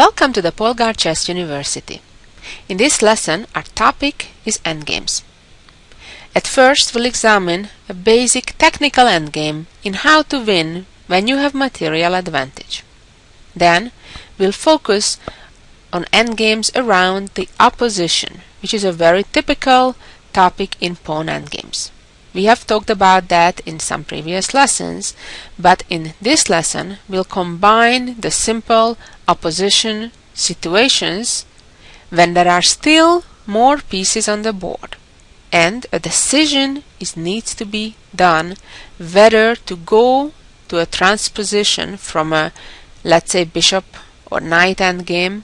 Welcome to the Polgar Chess University. In this lesson, our topic is endgames. At first, we'll examine a basic technical endgame in how to win when you have material advantage. Then, we'll focus on endgames around the opposition, which is a very typical topic in pawn endgames. We have talked about that in some previous lessons, but in this lesson we'll combine the simple opposition situations when there are still more pieces on the board and a decision needs to be done whether to go to a transposition from a, let's say, bishop or knight endgame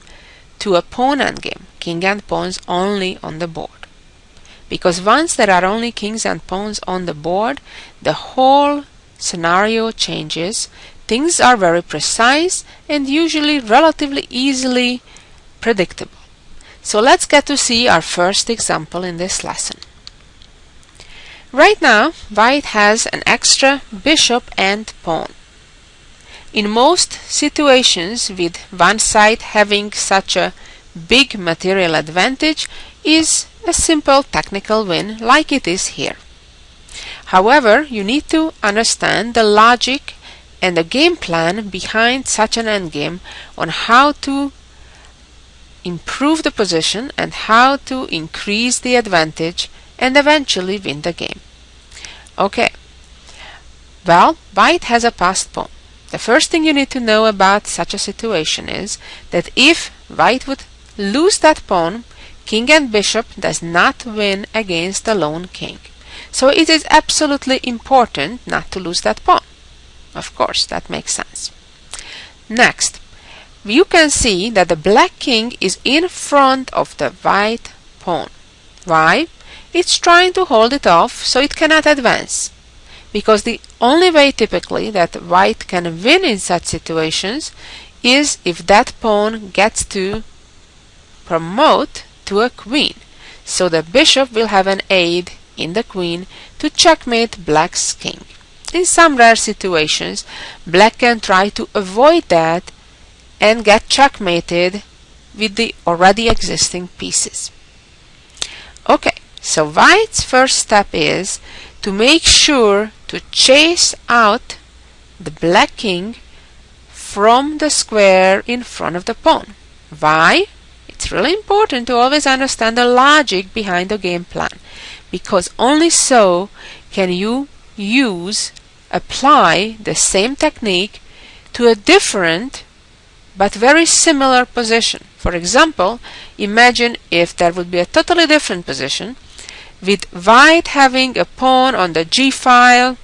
to a pawn endgame, king and pawns only on the board. Because once there are only kings and pawns on the board, the whole scenario changes. Things are very precise and usually relatively easily predictable. So let's get to see our first example in this lesson. Right now, white has an extra bishop and pawn. In most situations, with one side having such a big material advantage, is a simple technical win like it is here. However, you need to understand the logic and the game plan behind such an endgame on how to improve the position and how to increase the advantage and eventually win the game. Okay, well, white has a passed pawn. The first thing you need to know about such a situation is that if white would lose that pawn, king and bishop does not win against the lone king. So it is absolutely important not to lose that pawn. Of course, that makes sense. Next, you can see that the black king is in front of the white pawn. Why? It's trying to hold it off so it cannot advance. Because the only way typically that white can win in such situations is if that pawn gets to promote to a queen. So the bishop will have an aid in the queen to checkmate black's king. In some rare situations, black can try to avoid that and get checkmated with the already existing pieces. Okay, so white's first step is to make sure to chase out the black king from the square in front of the pawn. Why? It's really important to always understand the logic behind the game plan, because only so can you apply the same technique to a different but very similar position. For example, imagine if there would be a totally different position with white having a pawn on the g-file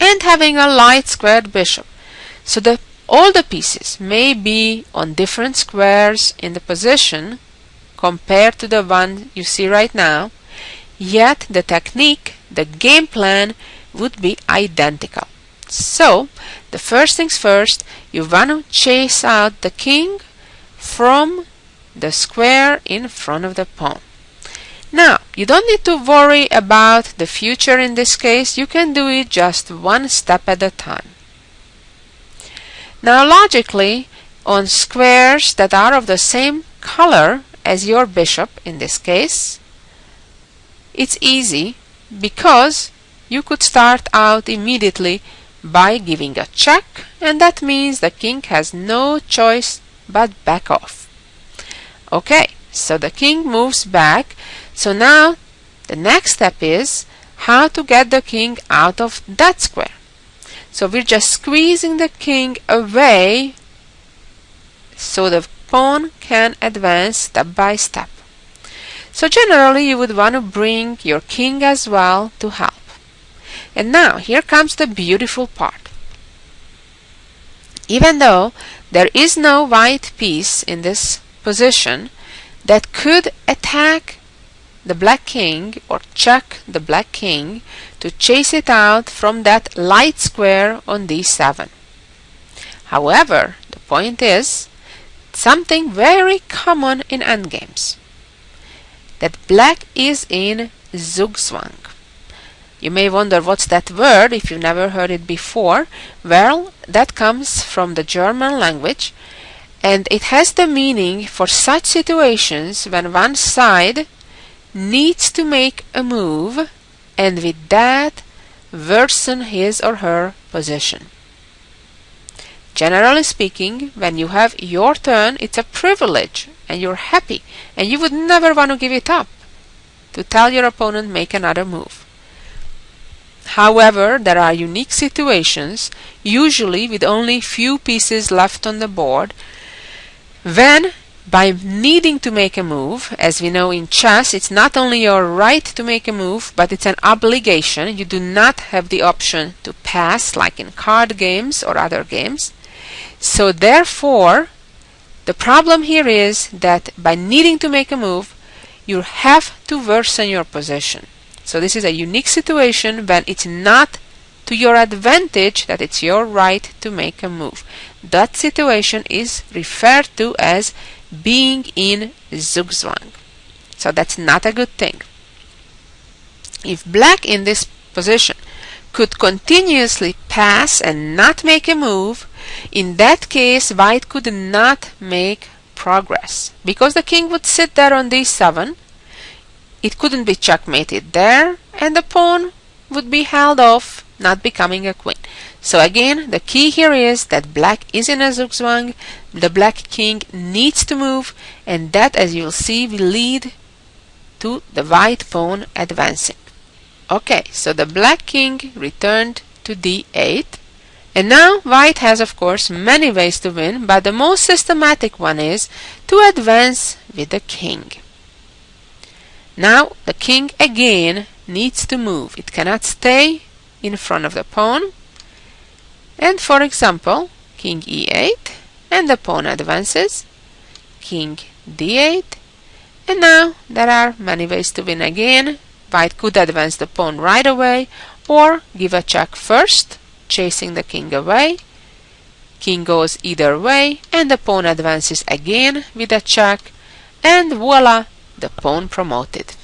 and having a light squared bishop. So all the pieces may be on different squares in the position compared to the one you see right now, yet the technique, the game plan, would be identical. So, the first things first, you want to chase out the king from the square in front of the pawn. Now, you don't need to worry about the future in this case. You can do it just one step at a time. Now, logically, on squares that are of the same color as your bishop in this case, it's easy because you could start out immediately by giving a check, and that means the king has no choice but back off. Okay, so the king moves back. So now the next step is how to get the king out of that square. So we're just squeezing the king away so the pawn can advance step by step. So generally you would want to bring your king as well to help. And now here comes the beautiful part. Even though there is no white piece in this position that could attack the black king or check the black king to chase it out from that light square on d7. However, the point is something very common in endgames, that black is in Zugzwang. You may wonder what's that word if you've never heard it before. Well, that comes from the German language, and it has the meaning for such situations when one side needs to make a move and with that worsen his or her position. Generally speaking, when you have your turn, it's a privilege and you're happy and you would never want to give it up to tell your opponent make another move. However, there are unique situations, usually with only few pieces left on the board, when by needing to make a move, as we know in chess, it's not only your right to make a move, but it's an obligation. You do not have the option to pass like in card games or other games. So therefore, the problem here is that by needing to make a move, you have to worsen your position. So this is a unique situation when it's not to your advantage that it's your right to make a move. That situation is referred to as being in Zugzwang. So that's not a good thing. If black in this position could continuously pass and not make a move, in that case white could not make progress because the king would sit there on d7. It couldn't be checkmated there and the pawn would be held off, not becoming a queen. So again, the key here is that black is in a Zugzwang, the black king needs to move, and that, as you'll see, will lead to the white pawn advancing. Okay, so the black king returned to d8, and now white has, of course, many ways to win, but the most systematic one is to advance with the king. Now the king again needs to move. It cannot stay in front of the pawn. And for example, king e8, and the pawn advances, king d8, and now there are many ways to win again. White could advance the pawn right away, or give a check first, chasing the king away. King goes either way, and the pawn advances again with a check, and voila, the pawn promoted.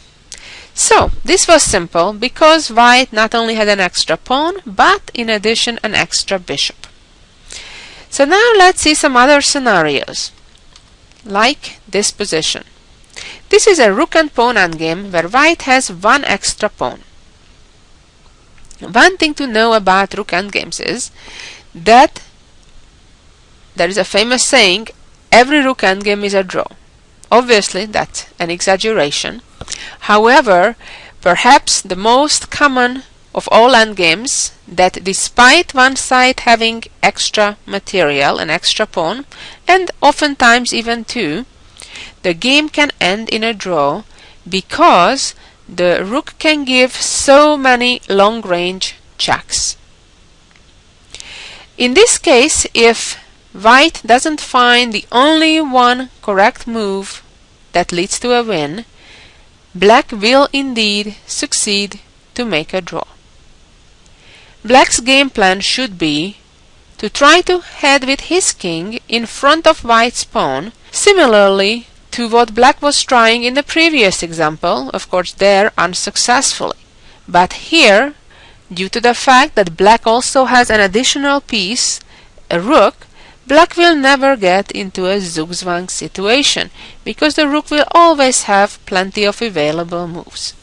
So this was simple because white not only had an extra pawn, but in addition an extra bishop. So now let's see some other scenarios, like this position. This is a rook and pawn endgame where white has one extra pawn. One thing to know about rook endgames is that there is a famous saying, every rook endgame is a draw. Obviously, that's an exaggeration. However, perhaps the most common of all endgames, that despite one side having extra material, an extra pawn, and oftentimes even two, the game can end in a draw because the rook can give so many long-range checks. In this case, if white doesn't find the only one correct move that leads to a win, black will indeed succeed to make a draw. Black's game plan should be to try to head with his king in front of white's pawn, similarly to what black was trying in the previous example, of course there unsuccessfully. But here, due to the fact that black also has an additional piece, a rook, black will never get into a Zugzwang situation, because the rook will always have plenty of available moves.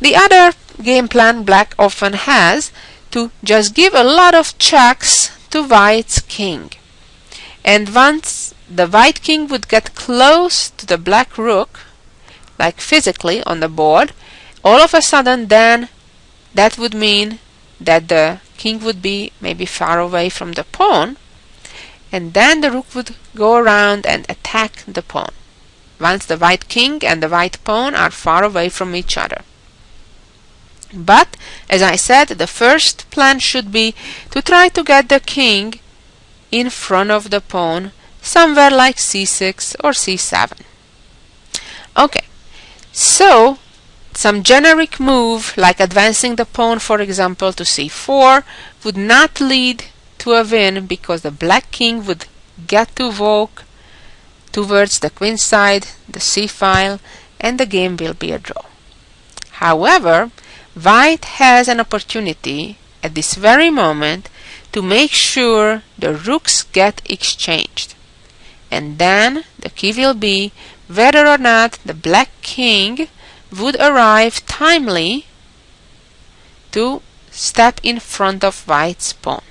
The other game plan black often has to just give a lot of checks to white's king. And once the white king would get close to the black rook, like physically on the board, all of a sudden then that would mean that the king would be maybe far away from the pawn, and then the rook would go around and attack the pawn, once the white king and the white pawn are far away from each other. But, as I said, the first plan should be to try to get the king in front of the pawn, somewhere like c6 or c7. Okay, so some generic move, like advancing the pawn, for example, to c4, would not lead to a win because the black king would get to walk towards the queen side, the c-file, and the game will be a draw. However, white has an opportunity at this very moment to make sure the rooks get exchanged. and then the key will be whether or not the black king would arrive timely to step in front of white's pawn.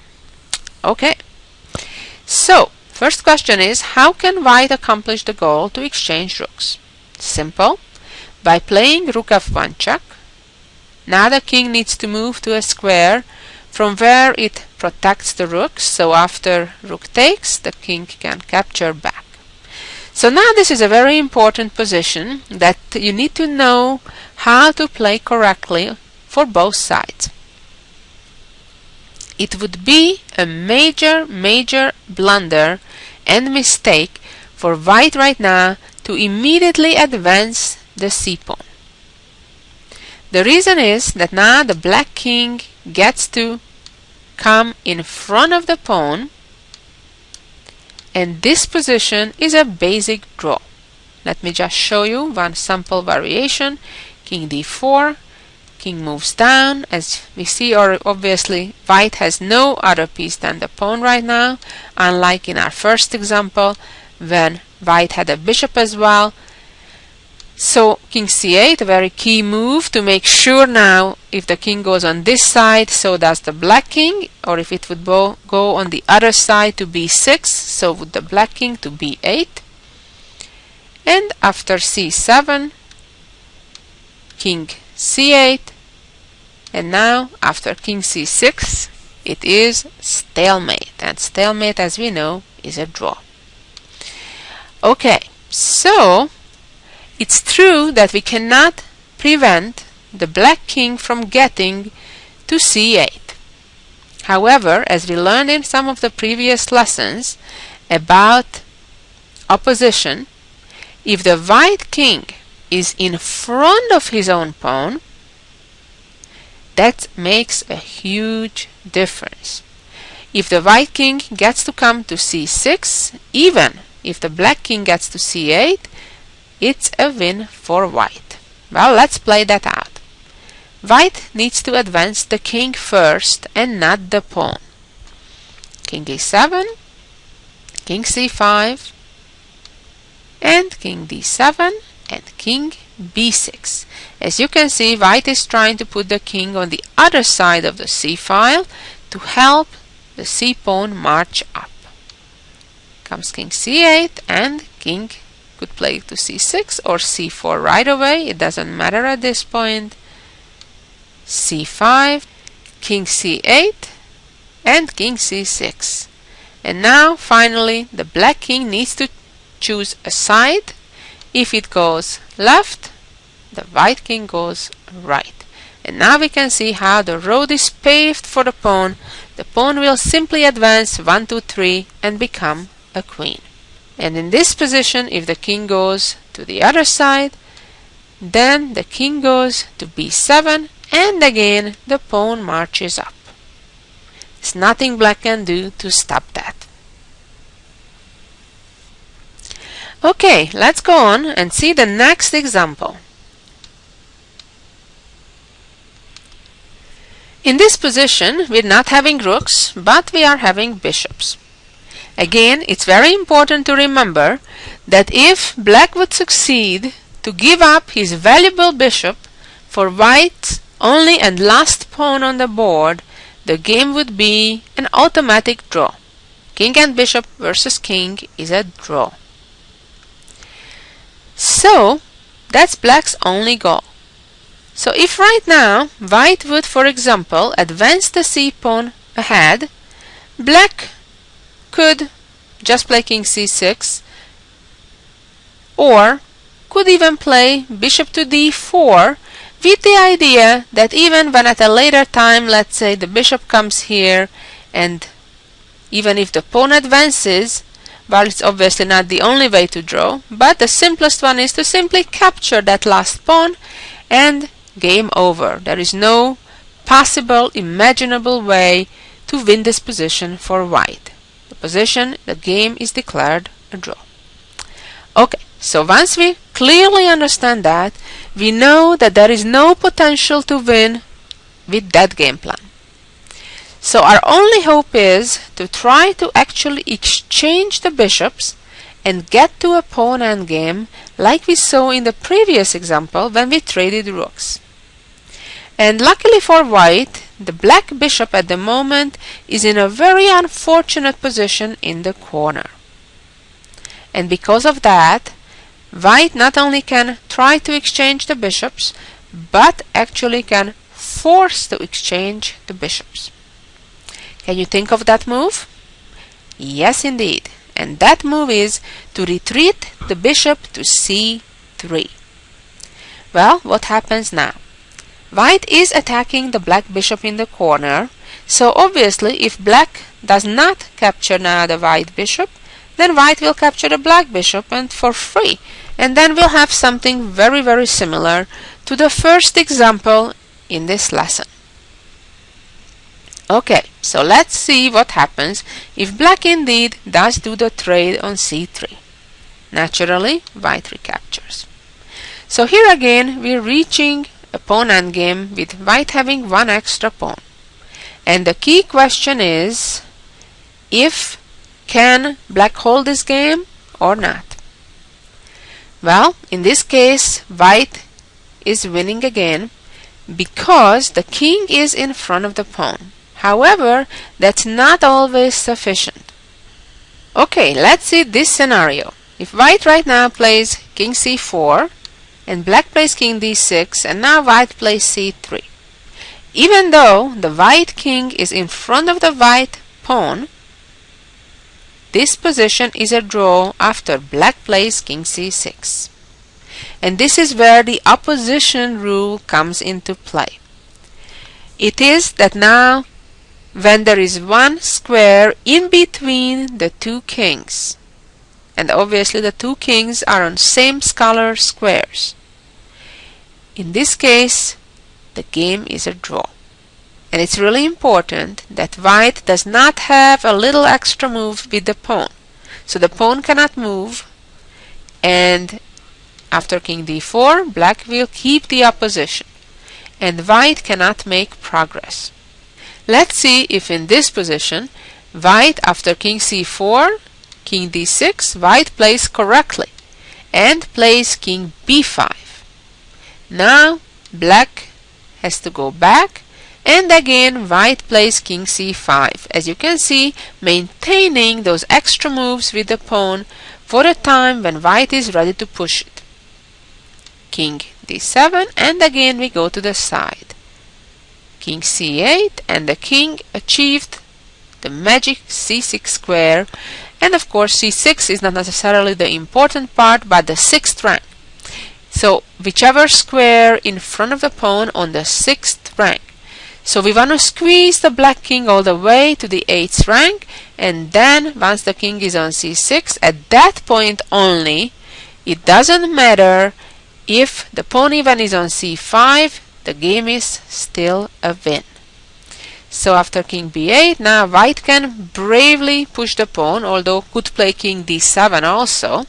Okay, so first question is, how can white accomplish the goal to exchange rooks? Simple. By playing rook f1 check. Now the king needs to move to a square from where it protects the rooks, so after rook takes, the king can capture back. So now this is a very important position that you need to know how to play correctly for both sides. It would be a major blunder and mistake for white right now to immediately advance the c-pawn. The reason is that now the black king gets to come in front of the pawn, and this position is a basic draw. Let me just show you one sample variation. King d4, king moves down. As we see, or obviously white has no other piece than the pawn right now, unlike in our first example when white had a bishop as well. So king c8, a very key move to make sure now if the king goes on this side, so does the black king, or if it would go on the other side to b6, so would the black king to b8. And after c7, king c8, and now after king c6, it is stalemate, and stalemate, as we know, is a draw. Okay, so it's true that we cannot prevent the black king from getting to c8. However, as we learned in some of the previous lessons about opposition, if the white king is in front of his own pawn, that makes a huge difference. If the white king gets to come to c6, even if the black king gets to c8, it's a win for white. Well, let's play that out. White needs to advance the king first and not the pawn. King e7, king c5, and king d7, and king b6. As you can see, white is trying to put the king on the other side of the c-file to help the c-pawn march up. Comes king c8, and king could play to c6 or c4 right away, it doesn't matter at this point. c5, king c8, and king c6. And now finally the black king needs to choose a side. If it goes left, the white king goes right. And now we can see how the road is paved for the pawn. The pawn will simply advance 1, 2, 3 and become a queen. And in this position, if the king goes to the other side, then the king goes to b7, and again the pawn marches up. There's nothing black can do to stop that. Okay, let's go on and see the next example. In this position, we're not having rooks, but we are having bishops. Again, it's very important to remember that if black would succeed to give up his valuable bishop for white's only and last pawn on the board, the game would be an automatic draw. King and bishop versus king is a draw. So, that's black's only goal. So if right now white would, for example, advance the c-pawn ahead, black could just play king c6, or could even play bishop to d4 with the idea that even when at a later time, let's say the bishop comes here, and even if the pawn advances, well, it's obviously not the only way to draw, but the simplest one is to simply capture that last pawn and game over. There is no possible, imaginable way to win this position for white. The game is declared a draw. Okay, so once we clearly understand that, we know that there is no potential to win with that game plan. So our only hope is to try to actually exchange the bishops and get to a pawn endgame like we saw in the previous example when we traded rooks. And luckily for white, the black bishop at the moment is in a very unfortunate position in the corner. And because of that, white not only can try to exchange the bishops, but actually can force to exchange the bishops. Can you think of that move? Yes, indeed. And that move is to retreat the bishop to c3. Well, what happens now? White is attacking the black bishop in the corner, so obviously if black does not capture now the white bishop, then white will capture the black bishop and for free. And then we'll have something very, very similar to the first example in this lesson. Okay, so let's see what happens if black indeed does do the trade on c3. Naturally, white recaptures. So here again we're reaching a pawn endgame with white having one extra pawn. And the key question is, if can black hold this game or not? Well, in this case, white is winning again because the king is in front of the pawn. However, that's not always sufficient. Okay, let's see this scenario. If white right now plays king c4 and black plays king d6 and now white plays c3. Even though the white king is in front of the white pawn, this position is a draw after black plays king c6. And this is where the opposition rule comes into play. It is that now when there is one square in between the two kings, and obviously the two kings are on same scalar squares, in this case the game is a draw. And it's really important that white does not have a little extra move with the pawn. So the pawn cannot move, and after king d4, black will keep the opposition, and white cannot make progress. Let's see if in this position, white after king c4, king d6, white plays correctly, and plays king b5. Now black has to go back, and again white plays king c5, as you can see, maintaining those extra moves with the pawn for a time when white is ready to push it. King d7, and again we go to the side. King c8, and the king achieved the magic c6 square, and of course c6 is not necessarily the important part but the 6th rank. So whichever square in front of the pawn on the 6th rank. So we want to squeeze the black king all the way to the 8th rank, and then once the king is on c6, at that point only, it doesn't matter if the pawn even is on c5, the game is still a win. So after king b8, now white can bravely push the pawn, although could play king d7 also,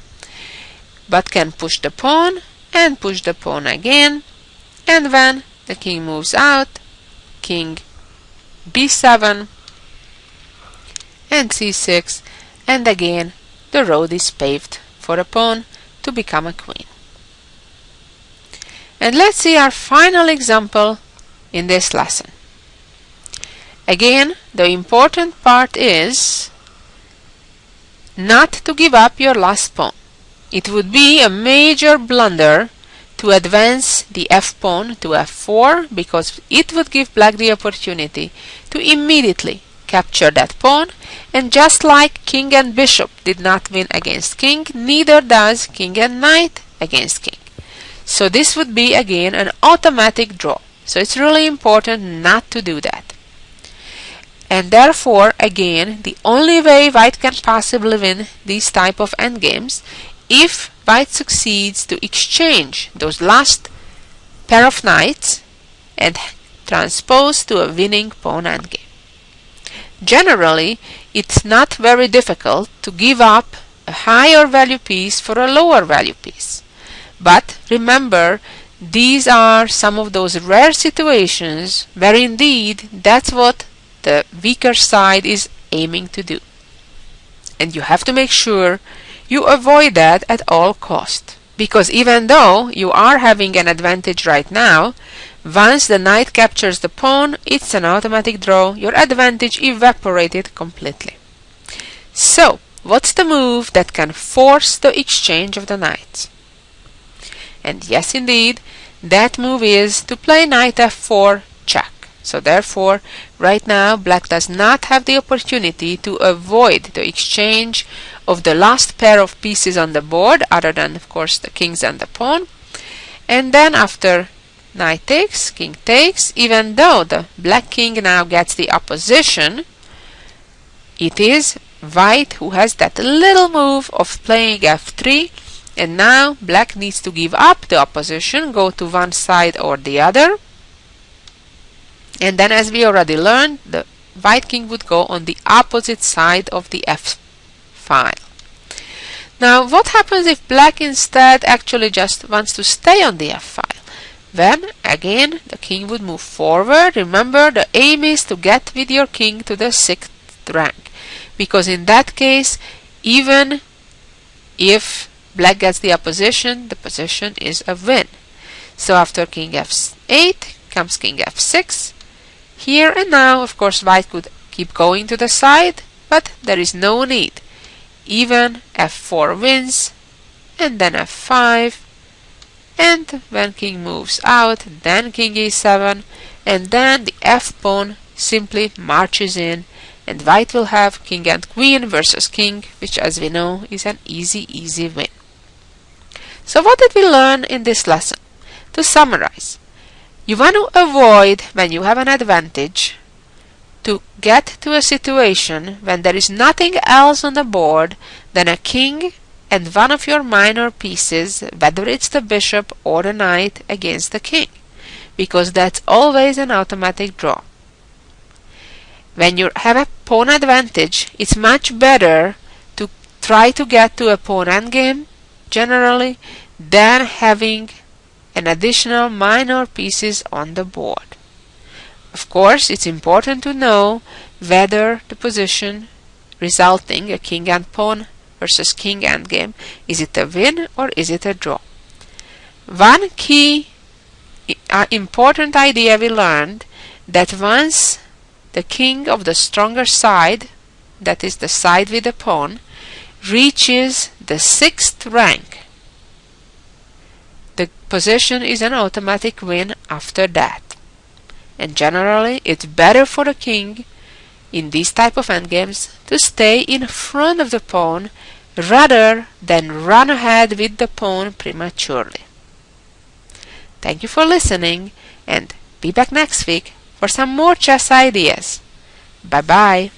but can push the pawn and push the pawn again, and when the king moves out, king b7 and c6, and again the road is paved for a pawn to become a queen. And let's see our final example in this lesson. Again, the important part is not to give up your last pawn. It would be a major blunder to advance the f-pawn to f4, because it would give black the opportunity to immediately capture that pawn, and just like king and bishop did not win against king, neither does king and knight against king. So this would be again an automatic draw. So it's really important not to do that. And therefore, again, the only way white can possibly win these type of endgames if white succeeds to exchange those last pair of knights and transpose to a winning pawn endgame. Generally, it's not very difficult to give up a higher value piece for a lower value piece. But remember, these are some of those rare situations where indeed that's what the weaker side is aiming to do. And you have to make sure you avoid that at all cost. Because even though you are having an advantage right now, once the knight captures the pawn, it's an automatic draw. Your advantage evaporated completely. So, what's the move that can force the exchange of the knights? And yes, indeed, that move is to play knight f4 check. So therefore, right now, black does not have the opportunity to avoid the exchange of the last pair of pieces on the board, other than, of course, the kings and the pawn. And then after knight takes, king takes, even though the black king now gets the opposition, it is white who has that little move of playing f3, and now black needs to give up the opposition, go to one side or the other. And then, as we already learned, the white king would go on the opposite side of the f file. Now, what happens if black instead actually just wants to stay on the f file? Then, again, the king would move forward. Remember, the aim is to get with your king to the 6th rank, because in that case, even if black gets the opposition, the position is a win. So after king f8 comes king f6. Here and now, of course, white could keep going to the side, but there is no need. Even f4 wins, and then f5, and when king moves out, then king e7, and then the f-pawn simply marches in, and white will have king and queen versus king, which, as we know, is an easy win. So what did we learn in this lesson? To summarize, you want to avoid, when you have an advantage, to get to a situation when there is nothing else on the board than a king and one of your minor pieces, whether it's the bishop or the knight, against the king, because that's always an automatic draw. When you have a pawn advantage, it's much better to try to get to a pawn endgame, generally, than having an additional minor pieces on the board. Of course, it's important to know whether the position resulting a king and pawn versus king endgame, is it a win or is it a draw? One key important idea we learned, that once the king of the stronger side, that is the side with the pawn, reaches the 6th rank, the position is an automatic win after that. And generally, it's better for the king in these type of endgames to stay in front of the pawn rather than run ahead with the pawn prematurely. Thank you for listening, and be back next week for some more chess ideas. Bye bye.